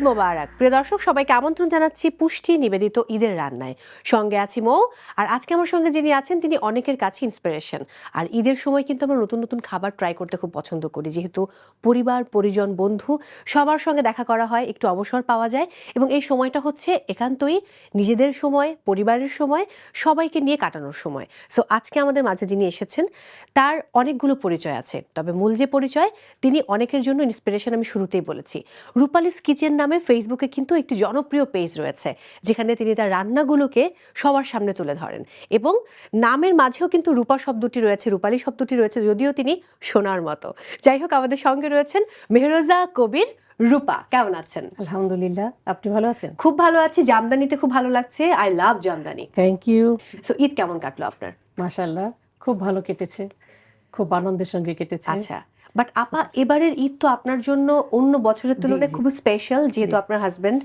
ঈদ মোবারক। প্রিয় দর্শক, সবাইকে আমন্ত্রণ জানাচ্ছি পুষ্টি নিবেদিত ঈদের রান্নায়। সঙ্গে আছি মৌ। আর আজকে আমার সঙ্গে যিনি আছেন তিনি অনেকের কাছে ইন্সপিরেশন। আর ঈদের সময় কিন্তু আমরা নতুন নতুন খাবার ট্রাই করতে খুব পছন্দ করি, যেহেতু পরিবার পরিজন বন্ধু সবার সঙ্গে দেখা করা হয়, একটু অবসর পাওয়া যায় এবং এই সময়টা হচ্ছে একান্তই নিজেদের সময়, পরিবারের সময়, সবাইকে নিয়ে কাটানোর সময়। সো আজকে আমাদের মাঝে যিনি এসেছেন তার অনেকগুলো পরিচয় আছে, তবে মূল যে পরিচয় তিনি অনেকের জন্য ইন্সপিরেশন। আমি শুরুতেই বলেছি, রূপালিস কিচেন নামে ফেসবুকে কিন্তু একটি জনপ্রিয় পেজ রয়েছে, যেখানে তিনি তার রান্নাগুলোকে সবার সামনে তুলে ধরেন এবং নামের মাঝেও কিন্তু রূপা শব্দটি রয়েছে, রূপালী শব্দটি রয়েছে, যদিও তিনি সোনার মতো। যাই হোক, আমাদের সঙ্গে রয়েছেন মেহরোজা কবির রূপা। কেমন আছেন? আলহামদুলিল্লাহ, আপনি ভালো আছেন? খুব ভালো আছি। জামদানিতে খুব ভালো লাগছে। I love Jamdani. Thank you. So Eid কেমন কাটলো আপনার? মাশাআল্লাহ, খুব ভালো কেটেছে, খুব আনন্দের সঙ্গে কেটেছে। আচ্ছা, বাট আপা এবারের ঈদ তো আপনার জন্য অন্য বছরের তুলনায় খুব স্পেশাল, যেহেতু আপনার হাজবেন্ড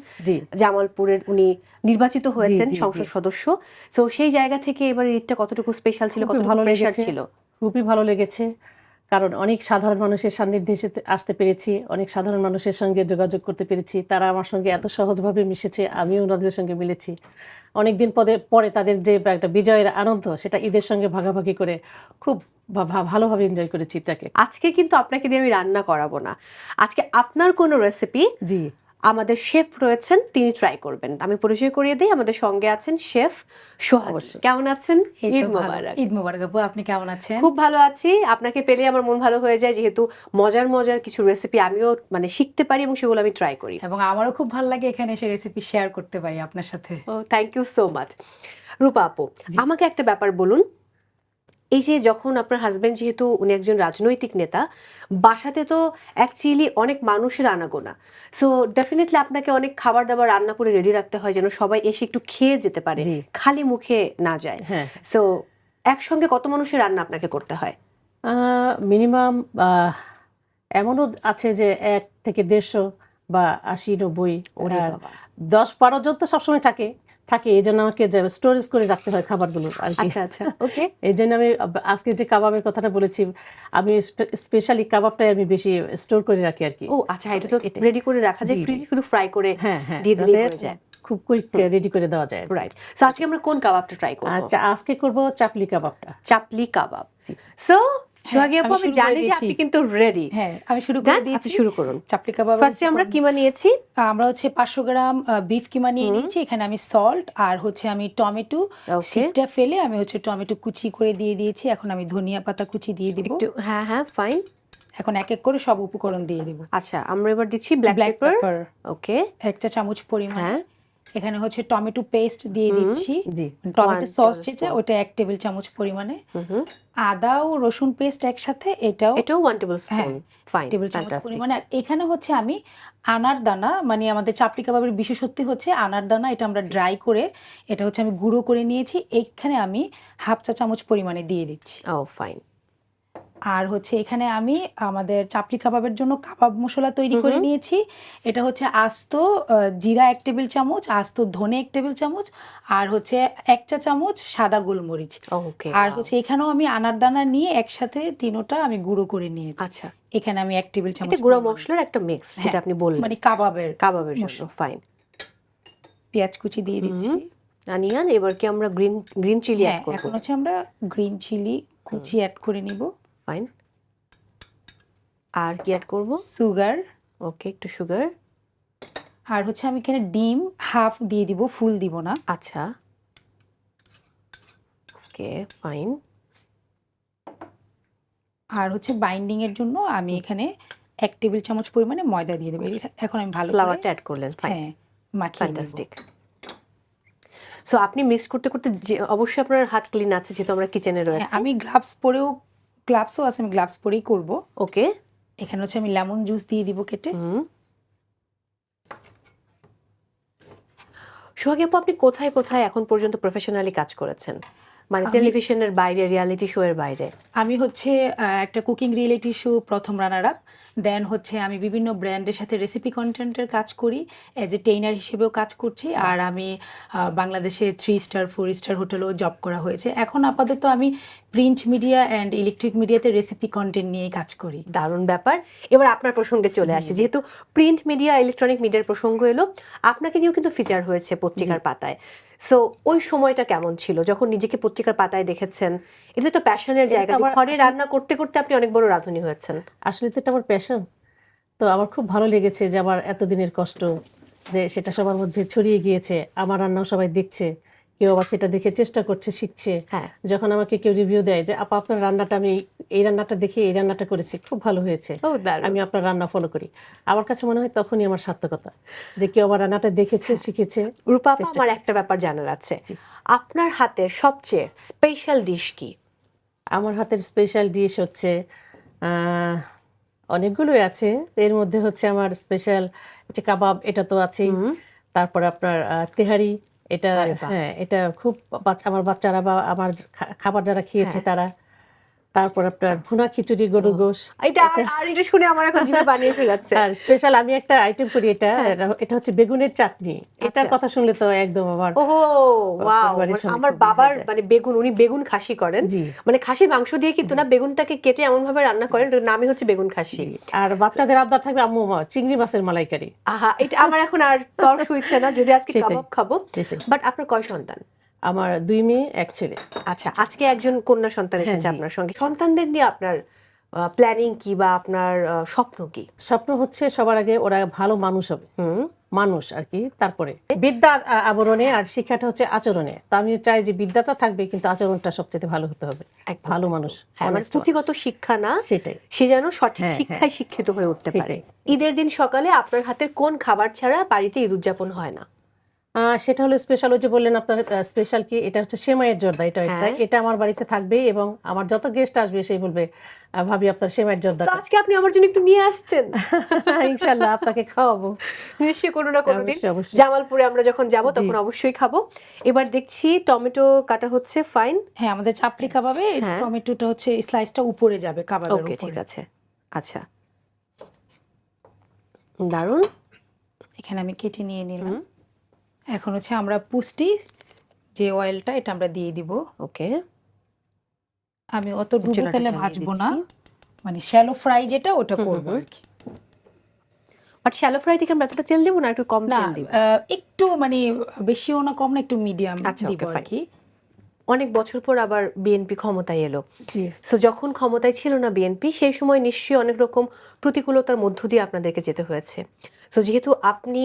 জামালপুরের উনি নির্বাচিত হয়েছেন সংসদ সদস্য। তো সেই জায়গা থেকে এবারের ঈদটা কতটুকু স্পেশাল ছিল, কতটুকু প্রেশার ছিল? খুবই ভালো লেগেছে, কারণ অনেক সাধারণ মানুষের সান্নিধ্যে আসতে পেরেছি, অনেক সাধারণ মানুষের সঙ্গে যোগাযোগ করতে পেরেছি। তারা আমার সঙ্গে এত সহজভাবে মিশেছে, আমিও ওনাদের সঙ্গে মিলেছি। অনেকদিন পরে তাদের যে একটা বিজয়ের আনন্দ, সেটা ঈদের সঙ্গে ভাগাভাগি করে খুব ভালোভাবে এনজয় করেছি তাকে। আজকে কিন্তু আপনাকে দিয়ে আমি রান্না করাবো না, আজকে আপনার কোনো রেসিপি আমাদের শেফ রয়েছেন, তিনি ট্রাই করবেন। আমি পরিচয় করিয়ে দিই, আমাদের সঙ্গে আছেন শেফ সোহাগ। কেমন আছেন? ঈদ মোবারক। ঈদ মোবারক আপু, আপনি কেমন আছেন? খুব ভালো আছি। আপনাকে পেলে আমার মন ভালো হয়ে যায়, যেহেতু মজার মজার কিছু রেসিপি আমিও শিখতে পারি এবং সেগুলো আমি ট্রাই করি, এবং আমারও খুব ভালো লাগে এখানে এসে রেসিপি শেয়ার করতে পারি আপনার সাথে। ও থ্যাংক ইউ সো মাচ। রূপা আপু, আমাকে একটা ব্যাপার বলুন, এই যে যখন আপনার হাজবেন্ড, যেহেতু উনি একজন রাজনৈতিক নেতা, বাসাতে তো অ্যাকচুয়ালি অনেক মানুষের আনাগোনা, সো ডেফিনেটলি আপনাকে অনেক খাবার দাবার রান্না করে রেডি রাখতে হয় যেন সবাই এসে একটু খেয়ে যেতে পারে, খালি মুখে না যায়। সো একসঙ্গে কত মানুষের রান্না আপনাকে করতে হয়? মিনিমাম এমনও আছে যে 1 থেকে 150 বা 80-90, 10-12 জন তো সবসময় থাকে। এই জন্য আমাকে স্টোরেজ করে রাখতে হয় খাবারগুলো আর কি। আচ্ছা, ওকে। এই জন্য আমি আজকে যে কাবাবের কথাটা বলেছি, আমি স্পেশালি কাবাবটাই আমি বেশি স্টোর করে রাখি আর কি। ও আচ্ছা, এটা তো রেডি করে রাখা যায় ফ্রিজে, শুধু ফ্রাই করে দিয়ে দিলেই হয়ে যায়, খুব কুইক রেডি করে দেওয়া যায়। রাইট। সো আজকে আমরা কোন কাবাবটা ট্রাই করব? আচ্ছা, আজকে করব চাপলি কাবাবটা। চাপলি কাবাব। সো সোহাগী আপু, আমি জানি যে আপনি কিন্তু রেডি। হ্যাঁ, আমি শুরু করে দিয়েছি। শুরু করুন। চাপলি কাবাব ফার্স্টে আমরা কিমা নিয়েছি, আমরা হচ্ছে 500 গ্রাম বিফ কিমা নিয়ে নিয়েছি। এখানে আমি সল্ট আর হচ্ছে আমি টমেটো সিডটা ফেলে আমি হচ্ছে টমেটো কুচি করে দিয়ে দিয়েছি। এখন আমি ধনিয়া পাতা কুচি দিয়ে দিব। হ্যাঁ ফাইন। এখন এক এক করে সব উপকরণ দিয়ে দেব। আচ্ছা, আমরা এবার দিচ্ছি ব্ল্যাক পেপার। ওকে, 1 চা চামচ পরিমাণ। এখানে হচ্ছে টমেটো পেস্ট দিয়ে দিচ্ছি। টমেটো সস যেটা, ওটা 1 টেবিল চামচ পরিমাণে। আদা ও রসুন পেস্ট একসাথে, এটাও 1 টেবিল স্পুন। ফাইন, টেবিল চামচ পরিমাণে। আর এখানে হচ্ছে আমি আনার দানা, মানে আমাদের চাপলি কাবাবের বিশেষত্ব হচ্ছে আনার দানা, এটা আমরা ড্রাই করে এটা হচ্ছে আমি গুঁড়ো করে নিয়েছি। এখানে আমি 1/2 চা চামচ পরিমাণে দিয়ে দিচ্ছি। ও ফাইন। আর হচ্ছে এখানে আমি আমাদের চাপলি কাবাবের জন্য কাবাব মশলা তৈরি করে নিয়েছি। এটা হচ্ছে আস্ত জিরা 1 টেবিল চামচ, আস্ত ধনে 1 টেবিল চামচ, আর হচ্ছে 1 চা চামচ সাদা গোলমরিচ। আর হচ্ছে এখানেও আমি আনার দানা নিয়ে একসাথে তিনোটা আমি গুঁড়ো করে নিয়েছি। আচ্ছা, এখানে আমি 1 টেবিল চামচ গুঁড়ো মশলার একটা মিক্স, যেটা আপনি বললেন, মানে কাবাবের জন্য। ফাইন। পেঁয়াজ কুচি দিয়ে দিচ্ছি, অনিয়ন। এবার কি আমরা গ্রিন চিলি অ্যাড করব? এখন হচ্ছে আমরা গ্রিন চিলি কুচি অ্যাড করে নিব। ফাইন। আর কি অ্যাড করব? সুগার। ওকে, একটু সুগার। আর হচ্ছে আমি এখানে ডিম হাফ দিয়ে দিব, ফুল দিব না। আচ্ছা, ওকে ফাইন। আর হচ্ছে বাইন্ডিং এর জন্য আমি এখানে 1 টেবিল চামচ পরিমাণে ময়দা দিয়ে দেব। এখন আমি ভালো করে ফ্লাওয়ারটা অ্যাড করলেন। ফাইন, মাখিয়ে নেব। ফ্যান্টাস্টিক। সো আপনি মিক্স করতে করতে অবশ্যই আপনার হাত ক্লিন আছে, যেহেতু আমরা কিচেনে রয়েছি। আমি গ্লাভসও আছে, আমি গ্লাভস পরেই করব। ওকে, এখানে হচ্ছে আমি লেমন জুস দিয়ে দিব কেটে। সোহাগী আপু, আপনি কোথায় কোথায় এখন পর্যন্ত প্রফেশনালি কাজ করেছেন? মানে টেলিভিশনের বাইরে, রিয়ালিটি শো এর বাইরে? আমি হচ্ছে একটা কুকিং রিয়েলিটি শো প্রথম রানার আপ, দেন হচ্ছে আমি বিভিন্ন ব্র্যান্ডের সাথে রেসিপি কন্টেন্টের কাজ করি, অ্যাজ এ ট্রেনার হিসেবেও কাজ করছি। আর আমি বাংলাদেশে 3 স্টার 4 স্টার হোটেলেও জব করা হয়েছে। এখন আপাতত আমি প্রিন্ট মিডিয়া অ্যান্ড ইলেকট্রিক মিডিয়াতে রেসিপি কন্টেন্ট নিয়ে কাজ করি। দারুণ ব্যাপার। এবার আপনার প্রসঙ্গে চলে আসি, যেহেতু প্রিন্ট মিডিয়া ইলেকট্রনিক মিডিয়ার প্রসঙ্গ এলো, আপনাকে নিয়েও কিন্তু ফিচার হয়েছে পত্রিকার পাতায়। সো ওই সময়টা কেমন ছিল যখন নিজেকে পত্রিকার পাতায় দেখেছেন? এটা তো একটা প্যাশনের জায়গা, যে ঘরে রান্না করতে করতে আপনি অনেক বড় রাঁধুনি হয়েছেন। আসলে তো এটা আমার প্যাশন। তো আমার খুব ভালো লেগেছে যে আমার এতদিনের কষ্ট যে সেটা সবার মধ্যে ছড়িয়ে গিয়েছে, আমার রান্নাও সবাই দেখছে, কেউ আবার সেটা দেখে চেষ্টা করছে, শিখছে। হ্যাঁ। যখন আমাকে কেউ রিভিউ দেয় যে আপা আপনার রান্নাটা, আমি এই রান্নাটা দেখে এই রান্নাটা করেছি, খুব ভালো হয়েছে, আমি আপনার রান্না ফলো করি, আমার কাছে মনে হয় তখনই আমার সার্থকতা, যে কেউ আমার রান্নাটা দেখেছে, শিখেছে। রূপা আপা, আমার একটা ব্যাপার জানার আছে, আপনার হাতের সবচেয়ে স্পেশাল ডিশ কি? আমার হাতের স্পেশাল ডিশ হচ্ছে অনেকগুলোই আছে, এর মধ্যে হচ্ছে আমার স্পেশাল যে কাবাব, এটা তো আছেই। তারপর আপনার তেহারি, এটা, হ্যাঁ এটা খুব আমার বাচ্চারা বা আমার খাবার যারা খেয়েছে তারা। তারপর আপনার ভুনা খিচুড়ি, গরুর গোশ, এটা শুনে আমার এখন জিভে পানি এসে যাচ্ছে। আর স্পেশাল আমি একটা আইটেম করি, এটা হচ্ছে বেগুনের চাটনি। এটার কথা শুনলে তো একদম আমার ওহো ওয়াও, আমার বাবার মানে বেগুন, উনি বেগুন খাসি করেন, মানে খাসির মাংস দিয়ে কিন্তু না, বেগুনটাকে কেটে এমন ভাবে রান্না করেন, এটার নামই হচ্ছে বেগুন খাসি। আর বাচ্চাদের আবদার থাকবে আম্মু চিংড়ি মাছের মালাইকারি। আহা, এটা আমার এখন আর তর সইছে না, যদি আজকে কাবাব খাবো। বাট আপনার কয় সন্তান? আমার 2 মেয়ে 1 ছেলে। আচ্ছা, আজকে একজন কন্যা সন্তান এসেছে আপনার সঙ্গে। সন্তানদের নিয়ে আপনার প্ল্যানিং কি বা আপনার স্বপ্ন কি? স্বপ্ন হচ্ছে সবার আগে ওরা ভালো মানুষ হবে, মানুষ আর কি, তারপরে বিদ্যা আবরণে, আর শিক্ষাটা হচ্ছে আচরণে। তো আমি চাই যে বিদ্যাটা থাকবে কিন্তু আচরণটা সবচেয়ে ভালো হতে হবে, ভালো মানুষ। পুঁথিগত শিক্ষা না, সেটাই, সে যেন সঠিক শিক্ষায় শিক্ষিত হয়ে উঠতে পারে। ঈদের দিন সকালে আপনার হাতের কোন খাবার ছাড়া বাড়িতে ঈদ উদযাপন হয় না? সেটা হলো স্পেশাল, ওই যে বললেন আপনার স্পেশাল কি, এটা হচ্ছে সেমাইয়ের জর্দা। এটা আমার বাড়িতে থাকবে, এবং আমার যত গেস্ট আসবে সেই বলবে ভাবি আপনার সেমাইয়ের জর্দা। আজকে আপনি আমার জন্য একটু নিয়ে আসতেন। ইনশাআল্লাহ আপনাকে খাওয়াবো নিশ্চয়ই, কোনো না কোনো দিন জামালপুরে আমরা যখন যাব তখন অবশ্যই খাবো। এবার দেখছি টমেটো কাটা হচ্ছে, ফাইন। হ্যাঁ, আমাদের চাপড়ি কাবাবে টমেটোটা হচ্ছে স্লাইসটা উপরে যাবে কাবাবের উপরে। ওকে, ঠিক আছে। আচ্ছা, দারুণ। এখানে আমি কেটে নিয়ে নিলাম। এখন হচ্ছে আমরা পুষ্টি যে অয়েলটা, এটা আমরা দিয়ে দিব। ওকে, আমি অত ডুবো তেলে ভাজবো না, মানে শ্যালো ফ্রাই যেটা ওটা করবো আর কি। বাট শ্যালো ফ্রাই থেকে আমরা এতটা তেল দেবো না, একটু কম তেল দিব? একটু মানে বেশিও না কম না, একটু মিডিয়াম দিব আর কি। অনেক বছর পর আবার বিএনপি ক্ষমতায় এলো। সো যখন ক্ষমতায় ছিল না বিএনপি, সেই সময় নিশ্চয়ই অনেক রকম প্রতিকূলতার মধ্য দিয়ে আপনাদেরকে যেতে হয়েছে। সো যেহেতু আপনি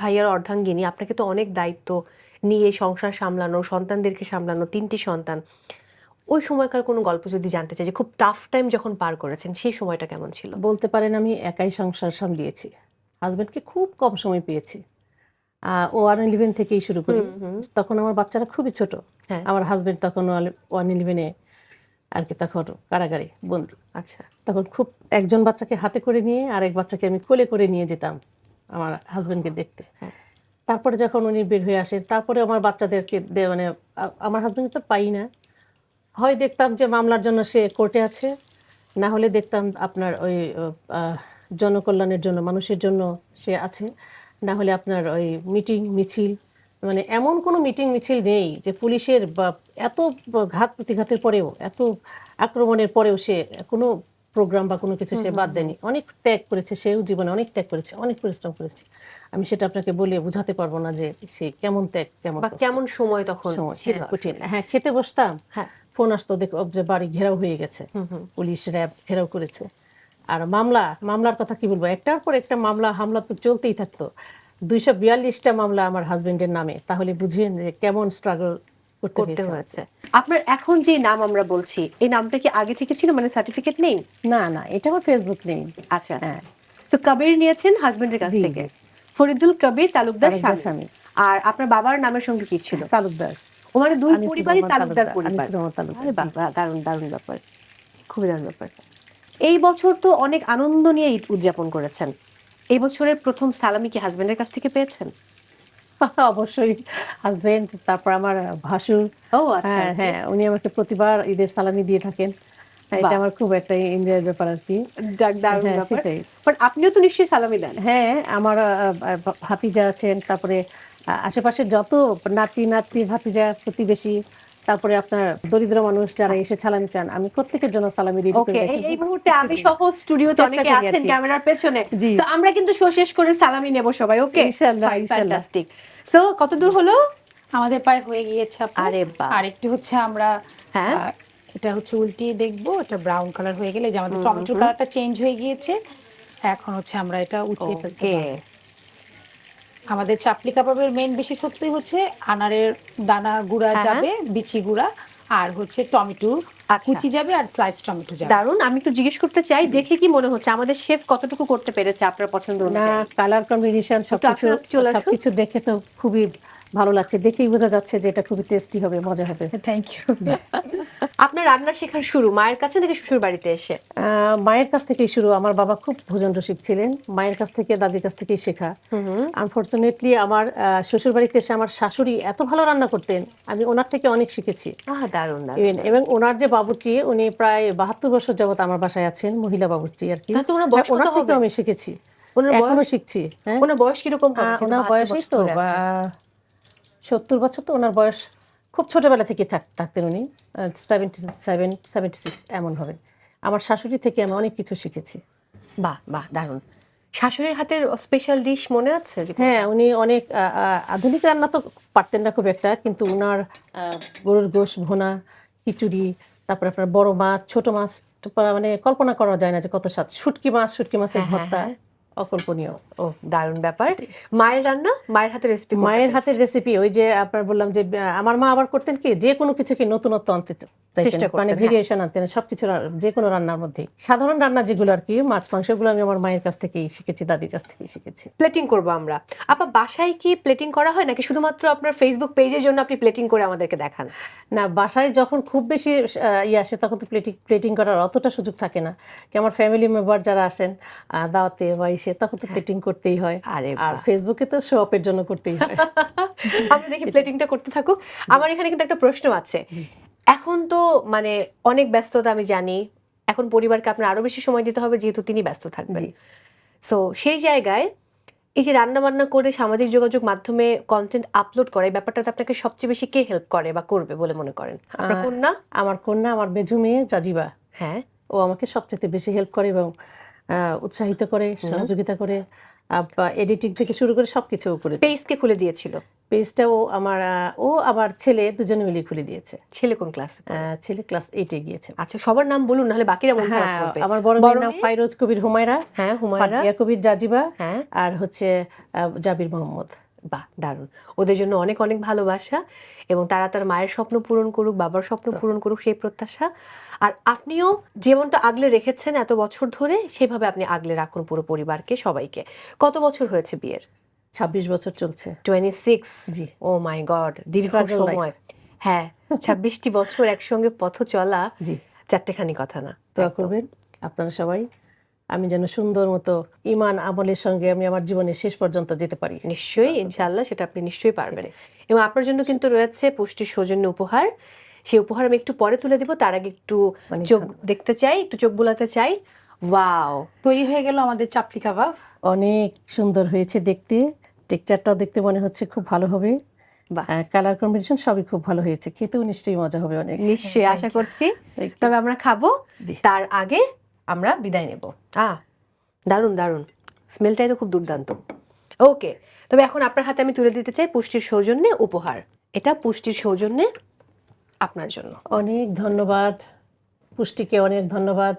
ভাইয়ার অর্ধাঙ্গিনী, আপনাকে তো অনেক দায়িত্ব নিয়ে সংসার সামলানো, সন্তানদেরকে সামলানো, 3টি সন্তান। ওই সময়কার কোনো গল্প যদি জানতে চাই, যে খুব টাফ টাইম যখন পার করেছেন, সেই সময়টা কেমন ছিল? বলতে পারেন আমি একাই সংসার সামলিয়েছি, হাজবেন্ডকে খুব কম সময় পেয়েছি। ও 111 থেকেই শুরু করি, তখন আমার বাচ্চারা খুবই ছোট। আমার হাজবেন্ড তখন 111-এ আর কি, তখন কারাগারে বন্দী। আচ্ছা, তখন খুব একজন বাচ্চাকে হাতে করে নিয়ে আরেক বাচ্চাকে আমি কোলে করে নিয়ে যেতাম আমার হাজবেন্ডকে দেখতে। তারপরে যখন উনি বের হয়ে আসেন, তারপরে আমার বাচ্চাদেরকে মানে আমার হাজবেন্ডকে তো পাই না, হয় দেখতাম যে মামলার জন্য সে কোর্টে আছে, না হলে দেখতাম আপনার ওই জনকল্যাণের জন্য, মানুষের জন্য সে আছে, না হলে আপনার ওই মিটিং মিছিল, মানে এমন কোনো মিটিং মিছিল নেই যে পুলিশের বা এত ঘাত প্রতিঘাতের পরেও, এত আক্রমণের পরেও সে কোনো প্রোগ্রাম বা কোনো কিছু সে বাদ দেয়নি। অনেক ত্যাগ করেছে, সেও জীবনে অনেক ত্যাগ করেছে, অনেক পরিশ্রম করেছে। আমি সেটা আপনাকে বলে বোঝাতে পারবো না যে সে কেমন ত্যাগ, কেমন সময় তখন ছিল। কঠিন। হ্যাঁ, খেতে বসতাম, ফোন আসতো দেখো যে বাড়ি ঘেরাও হয়ে গেছে, পুলিশ র্যাব ঘেরাও করেছে। আর মামলার কথা কি বলবো, একটার পর একটা হামলা তো চলতেই থাকতো। 242টা মামলা আমার হাজবেন্ডের নামে, তাহলে বুঝেন যে কেমন স্ট্রাগল করতে হয়েছে। আপনার এখন যে নাম আমরা বলছি, এই নামটা কি আগে থেকে ছিল, মানে সার্টিফিকেট নেই? না, এটা আমার ফেসবুক নেই। আচ্ছা, হ্যাঁ। সো কবির নিয়েছেন হাজবেন্ডের কাছ থেকে, ফরিদুল কবির তালুকদার স্বামী। আর আপনার বাবার নামের সঙ্গে কি ছিল? তালুকদার। ও মানে দুই পরিবারই তালুকদার পরিবার। আরে বাবা, দারুণ ব্যাপার, খুবই দারুণ ব্যাপার। এই বছর তো অনেক আনন্দ নিয়ে ঈদ উদযাপন করেছেন। এই বছরের প্রথম সালামি কি হাজবেন্ডের কাছ থেকে পেয়েছেন? অবশ্যই হাজবেন্ড, তারপর আমার ভাসুর। ও আচ্ছা, হ্যাঁ হ্যাঁ, উনি আমাকে প্রতিবার ঈদের সালামি দিয়ে থাকেন। এটা বাহ। আমার খুব একটা এনজয়ের ব্যাপার আর কি। দারুণ হ্যাঁ, ব্যাপার। সেটাই। বাট আপনিও তো নিশ্চয়ই সালামি দেন। হ্যাঁ, আমার ভাতিজা আছেন, তারপরে আশেপাশে যত নাতি নাতনি ভাতিজা প্রতিবেশী, তারপরে আপনার দরিদ্র মানুষ যারা এসে সালামি চান, আমি প্রত্যেকের জন্য সালামি রেডি করে ওকে, রাখি। এই মুহূর্তে আমি সহ স্টুডিওতে চেষ্টা অনেকে করি আর আছেন কি। ক্যামেরার পেছনে, জি। তো আমরা কিন্তু শো শেষ করে সালামি নেব সবাই। ওকে, ইনশাআল্লাহ, ইনশাআল্লাহ। ফ্যান্টাস্টিক। সো কত দূর হলো? আমাদের প্রায় হয়ে গিয়েছে আপু। আরে বাহ। আর একটু হচ্ছে আমরা হ্যাঁ। এটা হচ্ছে উল্টিয়ে দেখবো, এটা ব্রাউন কালার হয়ে গেলে, যে আমাদের টমেটোর কালারটা চেঞ্জ হয়ে গিয়েছে, এখন হচ্ছে আমরা এটা উঠিয়ে ফেলতে ওকে, পারবো। আমাদের চাপলি কাবাবের মেইন বিশেষত্বই হচ্ছে আনারের দানা গুঁড়া হ্যাঁ, যাবে, বিচি গুঁড়া, আর হচ্ছে টমেটো আচ্ছা। কুচি যাবে, আর স্লাইস টমেটো যাবে। দারুন। আমি একটু জিজ্ঞেস করতে চাই, দেখে কি মনে হচ্ছে আমাদের শেফ কতটুকু করতে পেরেছে আপনার পছন্দ না, অনুযায়ী? কালার কম্বিনেশন সবকিছু আপনারা চলে আসুন। সবকিছু দেখে তো খুবই ভালো লাগছে, দেখেই বোঝা যাচ্ছে যে এটা খুবই টেস্টি হবে, মজা হবে। Thank you. আপনার রান্না শেখার শুরু মায়ের কাছে নাকি শ্বশুর বাড়িতে এসে? মায়ের কাছ থেকেই শুরু। আমার বাবা খুব ভোজন রসিক ছিলেন, মায়ের কাছ থেকে দাদির কাছ থেকেই শেখা। আনফরচুনেটলি আমার শ্বশুর বাড়িতে এসে আমার শাশুড়ি এত ভালো রান্না করতেন, আমি ওনার থেকে অনেক শিখেছি। দারুণ দারুণ। এবং ওনার যে বাবুর্চি, উনি প্রায় 72 বছর যাবত আমার বাসায় আছেন, মহিলা বাবুর্চি আর কি। তাহলে তো ওনার বয়স কত ওনার থেকেও হবে? আমি শিখেছি, ওনার এখনো বয়স শিখছি। হ্যাঁ, ওনার বয়স কিরকম হবে? যেহেতু ওনার 72 বয়স এই বছর তো ধরে আছেন। 70 বছর, তো ওনার বয়স খুব ছোটবেলা থেকে থাকতেন উনি, 77 76 এমন হবে। আমার শাশুড়ি থেকে আমি অনেক কিছু শিখেছি। বাহ বাহ, দারুণ। শাশুড়ির হাতের স্পেশাল ডিশ মনে আছে যে কোনটা? হ্যাঁ, উনি অনেক আধুনিক রান্না তো পারতেন না খুব একটা, কিন্তু উনার গরুর গোশ ভুনা, খিচুড়ি, তারপরে আপনার বড় মাছ, ছোট মাছ, মানে কল্পনা করা যায় না যে কত স্বাদ। শুটকি মাছের হ্যাঁ, ভর্তা, হ্যাঁ। অকল্পনীয়। ও দারুণ ব্যাপার। মায়ের রান্না, মায়ের হাতের রেসিপি? মায়ের হাতের রেসিপি ওই যে আপনার বললাম যে আমার মা আবার করতেন কি, যে কোনো কিছুকে নতুনত্ব আনতে চাইতেন, চেষ্টা করতেন, মানে হ্যাঁ। ভেরিয়েশন আনতেন সবকিছু, যে কোনো রান্নার মধ্যে। সাধারণ রান্না যেগুলো আর কি, মাছ মাংসগুলো আমি আমার মায়ের কাছ থেকেই শিখেছি, দাদির কাছ থেকেই শিখেছি। প্লেটিং করব আমরা। আপা, বাসায় কি প্লেটিং করা হয় নাকি শুধুমাত্র আপনার ফেসবুক পেজের জন্য আপনি প্লেটিং করে আমাদেরকে দেখান? না, বাসায় যখন খুব বেশি আসে তখন তো প্লেটিং করার অতটা সুযোগ থাকে না, কি আমার ফ্যামিলি মেম্বার যারা আসেন দাওয়াতে বা এসে, তখন তো প্লেটিং করতেই হয়। আরে আর বাহ। ফেসবুকে তো শো অফের জন্য করতেই হয়। আমরা দেখি প্লেটিংটা করতে থাকুক। আমার এখানে কিন্তু একটা প্রশ্ন আছে। এখন তো মানে অনেক ব্যস্ততা, আমি জানি এখন পরিবারকে আপনার আরো বেশি সময় দিতে হবে যেহেতু তিনি ব্যস্ত থাকবেন। সো সেই জায়গায় এই যে রান্না বান্না করে সামাজিক যোগাযোগ মাধ্যমে কন্টেন্ট আপলোড করে, এই ব্যাপারটাতে আপনাকে সবচেয়ে বেশি কে হেল্প করে বা করবে বলে মনে করেন? আপনার কন্যা? আমার কন্যা, আমার মেঝো মেয়ে জাজিবা, হ্যাঁ। ও আমাকে সবচেয়ে বেশি হেল্প করে এবং উৎসাহিত করে, সহযোগিতা করে, এডিটিং থেকে শুরু করে সবকিছু করে। পেজকে খুলে দিয়েছিল? পেজটা ও আমার ছেলে দুজনে মিলে খুলে দিয়েছে। ছেলে কোন ক্লাসে? ছেলে ক্লাস 8-এ গিয়েছে। আচ্ছা, সবার নাম বলুন নাহলে বাকিরা মন খারাপ হ্যাঁ, করবে। আমার বড় মেয়ের নাম ফাইরোজ কবির হুমায়রা, হ্যাঁ, হুমায়রা। ফাতিয়া কবির জাজিবা, হ্যাঁ। আর হচ্ছে জাবির মোহাম্মদ। বাহ, দারুণ। ওদের জন্য অনেক অনেক ভালোবাসা, এবং তারা তার মায়ের স্বপ্ন পূরণ করুক, বাবার স্বপ্ন পূরণ করুক, সেই প্রত্যাশা। আর আপনিও যেমনটা আগলে রেখেছেন এত বছর ধরে, সেভাবে আপনি আগলে রাখুন পুরো পরিবারকে, সবাইকে। কত বছর হয়েছে বিয়ের? 26 বছর চলছে। 26? জি। ও মাই গড, দীর্ঘ Struggle life. সময়। হ্যাঁ, 26টি বছর একসঙ্গে পথ চলা, জি। চারটেখানি কথা না। দোয়া করবেন আপনারা সবাই, আমি যেন সুন্দর মতো ইমান আমলের সঙ্গে আমি আমার জীবনের শেষ পর্যন্ত যেতে পারি। নিশ্চয়ই, ইনশাআল্লাহ সেটা আপনি নিশ্চয়ই পারবেন। এবং আপনার জন্য কিন্তু রয়েছে পুষ্টির সৌজন্য উপহার। সেই উপহার আমি একটু পরে তুলে দিব, তার আগে একটু চোখ দেখতে চাই, একটু চোখ বুলাতে চাই। ওয়াও, তৈরি হয়ে গেল আমাদের চাপলি কাবাব। অনেক সুন্দর হয়েছে দেখতে, টেক্সচারটাও দেখতে মনে হচ্ছে খুব ভালো হবে। কালার কম্বিনেশন সবই খুব ভালো হয়েছে, খেতেও নিশ্চয়ই মজা হবে অনেক। নিশ্চয়ই আশা করছি। তবে আমরা খাবো, তার আগে আমরা বিদায় নেব। দারুণ দারুণ, স্মেলটাই তো খুব দুর্দান্ত। ওকে, তবে এখন আপনার হাতে আমি তুলে দিতে চাই পুষ্টির সৌজন্যে উপহার। এটা পুষ্টির সৌজন্যে আপনার জন্য। অনেক ধন্যবাদ পুষ্টিকে, অনেক ধন্যবাদ।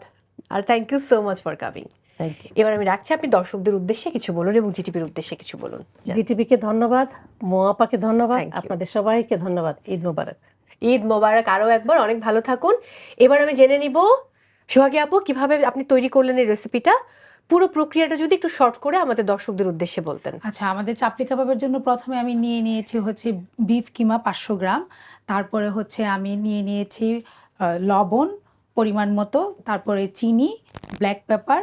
আর thank you so much for coming. Thank you. এবার আমি রাখছি, আপনি দর্শকদের উদ্দেশ্যে কিছু বলুন এবং জিটিভির উদ্দেশ্যে কিছু বলুন। জিটিভিকে ধন্যবাদ, মোয়াপাকে ধন্যবাদ, Thank you. আপনাদের সবাইকে ধন্যবাদ। ঈদ মোবারক। ঈদ মোবারক আরও একবার, অনেক ভালো থাকুন। এবার আমি জেনে নিব সোহাগী আপু, কিভাবে আপনি তৈরি করলেন এই রেসিপিটা, পুরো প্রক্রিয়াটা যদি একটু শর্ট করে আমাদের দর্শকদের উদ্দেশ্যে বলতেন। আচ্ছা, আমাদের চাপলি কাবাবের জন্য প্রথমে আমি নিয়েছি হচ্ছে বিফ কিমা 500 গ্রাম, তারপরে হচ্ছে আমি নিয়েছি লবণ পরিমাণ মতো, তারপরে চিনি, ব্ল্যাক পেপার,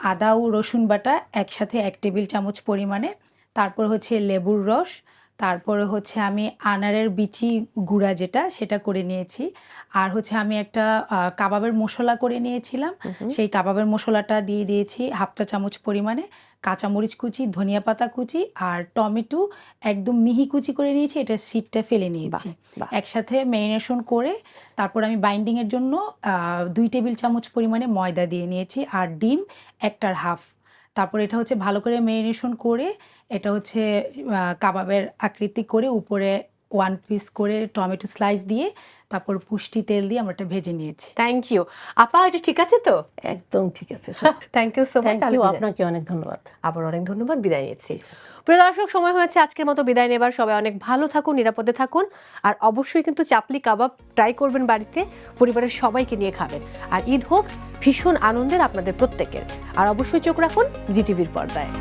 আদা ও রসুন বাটা একসাথে 1 টেবিল চামচ পরিমাণে, তারপর হচ্ছে লেবুর রস, তারপরে হচ্ছে আমি আনারের বিচি গুঁড়া যেটা সেটা করে নিয়েছি। আর হচ্ছে আমি একটা কাবাবের মশলা করে নিয়েছিলাম, সেই কাবাবের মশলাটা দিয়ে দিয়েছি 1/2 চা চামচ পরিমাণে, কাঁচামরিচ কুচি, ধনিয়া পাতা কুচি আর টমেটো একদম মিহি কুচি করে নিয়েছি, এটা সিডটা ফেলে নিয়েছি। বাহ। একসাথে ম্যারিনেশন করে তারপর আমি বাইন্ডিংয়ের জন্য 2 টেবিল চামচ পরিমাণে ময়দা দিয়ে নিয়েছি আর ডিম 1.5। তারপর এটা হচ্ছে ভালো করে ম্যারিনেশন করে এটা হচ্ছে কাবাবের আকৃতি করে উপরে 1 পিস করে টমেটো স্লাইস দিয়ে তারপর পুষ্টি তেল দিয়ে আমরা এটা ভেজে নিয়েছি। থ্যাংক ইউ আপা, এটা ঠিক আছে তো? একদম ঠিক আছে। Thank you so much. Thank you, আপনাকে অনেক ধন্যবাদ। আবার অনেক ধন্যবাদ, বিদায় নিচ্ছি। প্রিয় দর্শক, সময় হয়েছে আজকের মতো বিদায় নেবার। সবাই অনেক ভালো থাকুন, নিরাপদে থাকুন, আর অবশ্যই কিন্তু চাপলি কাবাব ট্রাই করবেন বাড়িতে, পরিবারের সবাইকে নিয়ে খাবেন। আর ঈদ হোক ভীষণ আনন্দের আপনাদের প্রত্যেকের। আর অবশ্যই চোখ রাখুন জিটিভির পর্দায়।